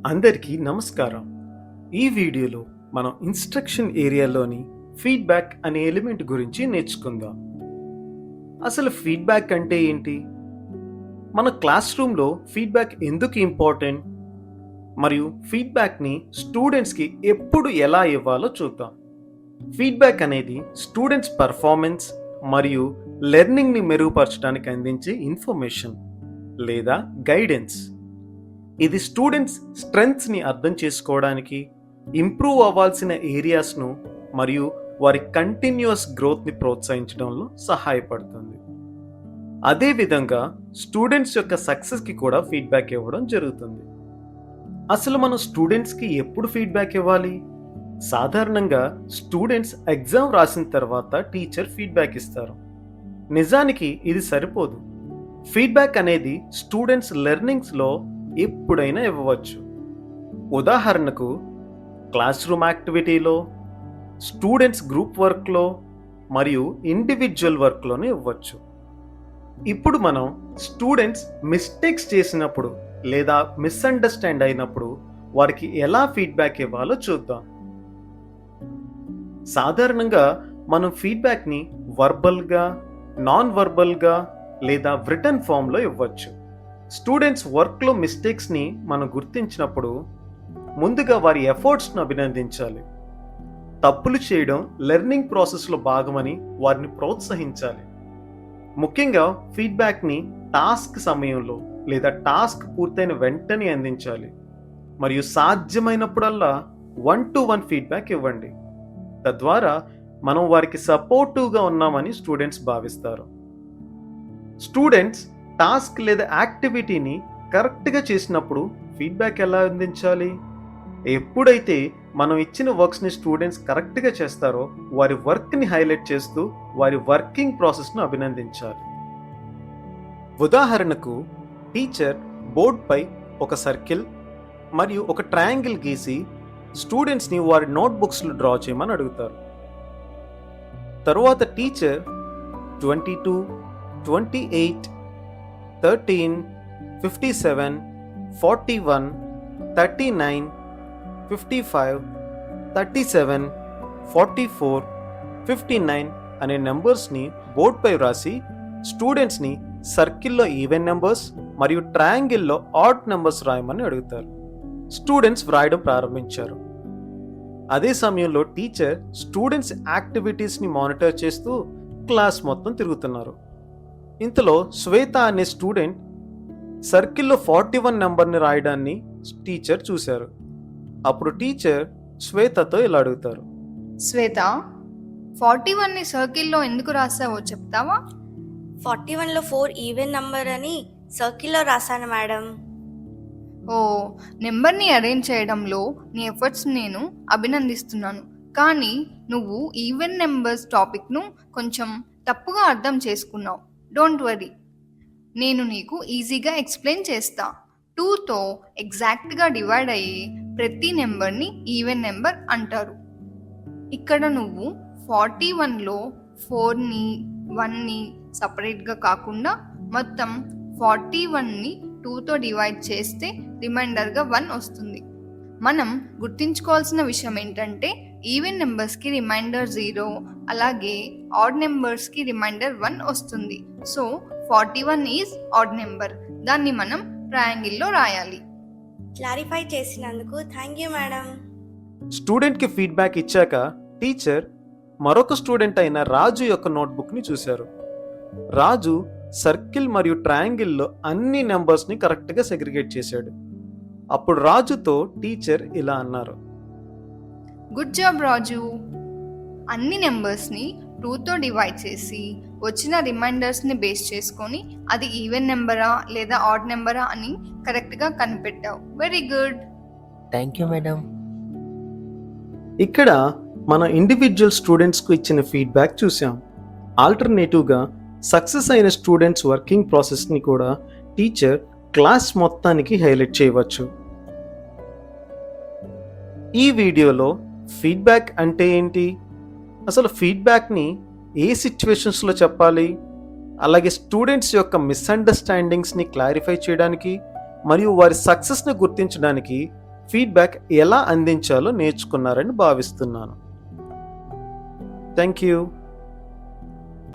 అందరికీ నమస్కారం. ఈ వీడియోలో మనం ఇన్స్ట్రక్షన్ ఏరియాలోని ఫీడ్బ్యాక్ అనే ఎలిమెంట్ గురించి నేర్చుకుందాం. అసలు ఫీడ్బ్యాక్ అంటే ఏంటి? మన క్లాస్ రూమ్లో ఫీడ్బ్యాక్ ఎందుకు ఇంపార్టెంట్, మరియు ఫీడ్బ్యాక్ని స్టూడెంట్స్కి ఎప్పుడు ఎలా ఇవ్వాలో చూద్దాం. ఫీడ్బ్యాక్ అనేది స్టూడెంట్స్ పర్ఫార్మెన్స్ మరియు లెర్నింగ్ని మెరుగుపరచడానికి అందించే ఇన్ఫర్మేషన్ లేదా గైడెన్స్. ఇది స్టూడెంట్స్ స్ట్రెంగ్త్స్ని అర్థం చేసుకోవడానికి, ఇంప్రూవ్ అవ్వాల్సిన ఏరియాస్ను మరియు వారి కంటిన్యూస్ గ్రోత్ని ప్రోత్సహించడంలో సహాయపడుతుంది. అదేవిధంగా స్టూడెంట్స్ యొక్క సక్సెస్కి కూడా ఫీడ్బ్యాక్ ఇవ్వడం జరుగుతుంది. అసలు మనం స్టూడెంట్స్కి ఎప్పుడు ఫీడ్బ్యాక్ ఇవ్వాలి? సాధారణంగా స్టూడెంట్స్ ఎగ్జామ్ రాసిన తర్వాత టీచర్ ఫీడ్బ్యాక్ ఇస్తారు. నిజానికి ఇది సరిపోదు. ఫీడ్బ్యాక్ అనేది స్టూడెంట్స్ లెర్నింగ్స్లో ఎప్పుడైనా ఇవ్వవచ్చు. ఉదాహరణకు క్లాస్ రూమ్ యాక్టివిటీలో, స్టూడెంట్స్ గ్రూప్ వర్క్లో మరియు ఇండివిజువల్ వర్క్లోనే ఇవ్వచ్చు. ఇప్పుడు మనం స్టూడెంట్స్ మిస్టేక్స్ చేసినప్పుడు లేదా మిస్అండర్స్టాండ్ అయినప్పుడు వారికి ఎలా ఫీడ్బ్యాక్ ఇవ్వాలో చూద్దాం. సాధారణంగా మనం ఫీడ్బ్యాక్ని వర్బల్గా, నాన్ వర్బల్గా లేదా రిటర్న్ ఫామ్లో ఇవ్వచ్చు. స్టూడెంట్స్ వర్క్లో మిస్టేక్స్ని మనం గుర్తించినప్పుడు ముందుగా వారి ఎఫర్ట్స్ను అభినందించాలి. తప్పులు చేయడం లెర్నింగ్ ప్రాసెస్లో భాగమని వారిని ప్రోత్సహించాలి. ముఖ్యంగా ఫీడ్బ్యాక్ని టాస్క్ సమయంలో లేదా టాస్క్ పూర్తయిన వెంటనే అందించాలి. మరియు సాధ్యమైనప్పుడల్లా 1-to-1 ఫీడ్బ్యాక్ ఇవ్వండి. తద్వారా మనం వారికి సపోర్టివ్గా ఉన్నామని స్టూడెంట్స్ భావిస్తారు. స్టూడెంట్స్ టాస్క్ లేదా యాక్టివిటీని కరెక్ట్గా చేసినప్పుడు ఫీడ్బ్యాక్ ఎలా అందించాలి? ఎప్పుడైతే మనం ఇచ్చిన వర్క్స్ని స్టూడెంట్స్ కరెక్ట్గా చేస్తారో వారి వర్క్ని హైలైట్ చేస్తూ వారి వర్కింగ్ ప్రాసెస్ను అభినందించాలి. ఉదాహరణకు టీచర్ బోర్డ్పై ఒక సర్కిల్ మరియు ఒక ట్రయాంగిల్ గీసి స్టూడెంట్స్ని వారి నోట్బుక్స్లో డ్రా చేయమని అడుగుతారు. తరువాత టీచర్ 22, 28, 13, 57, 41, 39, 55, 37, 44, 59 అనే నెంబర్స్ని బోర్డ్పై వ్రాసి స్టూడెంట్స్ని సర్కిల్లో ఈవెన్ నెంబర్స్ మరియు ట్రయాంగిల్లో ఆడ్ నెంబర్స్ రాయమని అడుగుతారు. స్టూడెంట్స్ వ్రాయడం ప్రారంభించారు. అదే సమయంలో టీచర్ స్టూడెంట్స్ యాక్టివిటీస్ని మానిటర్ చేస్తూ క్లాస్ మొత్తం తిరుగుతున్నారు. ఇంతలో శ్వేత అనే స్టూడెంట్ సర్కిల్లో 41 నెంబర్ని రాయడాన్ని టీచర్ చూశారు. అప్పుడు టీచర్ శ్వేతతో ఇలా అడుగుతారు. శ్వేత, 41ని సర్కిల్లో ఎందుకు రాసావో చెప్తావా? 41లో 4 ఈవెన్ నంబర్ అని సర్కిల్లో రాశాను మేడం. ఓ, నెంబర్ని అరేంజ్ చేయడంలో నీ ఎఫర్ట్స్ నేను అభినందిస్తున్నాను. కానీ నువ్వు ఈవెన్ నెంబర్స్ టాపిక్ను కొంచెం తప్పుగా అర్థం చేసుకున్నావు. డోంట్ వరీ, నేను నీకు ఈజీగా ఎక్స్ప్లెయిన్ చేస్తా. 2తో ఎగ్జాక్ట్గా డివైడ్ అయ్యే ప్రతి నెంబర్ని ఈవెన్ నెంబర్ అంటారు. ఇక్కడ నువ్వు 41లో 4ని 1ని సపరేట్గా కాకుండా మొత్తం 41ని 2తో డివైడ్ చేస్తే రిమైండర్గా 1 వస్తుంది. మనం గుర్తుంచుకోవాల్సిన విషయం ఏంటంటే ఈవెన్ నెంబర్స్కి రిమైండర్ 0, అలాగే ఆడ్ నెంబర్స్కి రిమైండర్ 1 వస్తుంది. So 41 is odd number. దాన్ని మనం ట్రయాంగిల్లో రాయాలి. క్లారిఫై చేసినందుకు థ్యాంక్ యూ మేడం. స్టూడెంట్కి ఫీడ్బ్యాక్ ఇచ్చాక టీచర్ మరొక స్టూడెంట్ అయిన రాజు యొక్క నోట్బుక్ని చూశారు. రాజు సర్కిల్ మరియు ట్రయాంగిల్లో అన్ని నెంబర్స్ని కరెక్ట్గా సెగ్రిగేట్ చేశాడు. అప్పుడు రాజుతో టీచర్ ఇలా అన్నారు. గుడ్ జాబ్ రాజు. అన్ని నెంబర్స్ని 2తో డివైడ్ చేసి వచ్చిన రిమైండర్స్ని బేస్ చేసుకొని అది ఈవెన్ నెంబరా లేదా ఆడ్ నెంబరా అని కరెక్ట్గా కనిపెట్టావు. Very good. Thank you madam. ఇక్కడ మన ఇండివిజువల్ స్టూడెంట్స్కు ఇచ్చిన ఫీడ్బ్యాక్ చూసాం. ఆల్టర్నేటివ్గా సక్సెస్ అయిన స్టూడెంట్స్ వర్కింగ్ ప్రాసెస్ని కూడా టీచర్ క్లాస్ మొత్తానికి హైలైట్ చేయవచ్చు. ఈ వీడియోలో ఫీడ్బ్యాక్ అంటే ఏంటి, అసలు ఫీడ్బ్యాక్ని ఏ సిచ్యువేషన్స్లో చెప్పాలి, అలాగే స్టూడెంట్స్ యొక్క మిస్అండర్స్టాండింగ్స్ని క్లారిఫై చేయడానికి మరియు వారి సక్సెస్ని గుర్తించడానికి ఫీడ్బ్యాక్ ఎలా అందించాలో నేర్చుకున్నారని భావిస్తున్నాను. Thank you.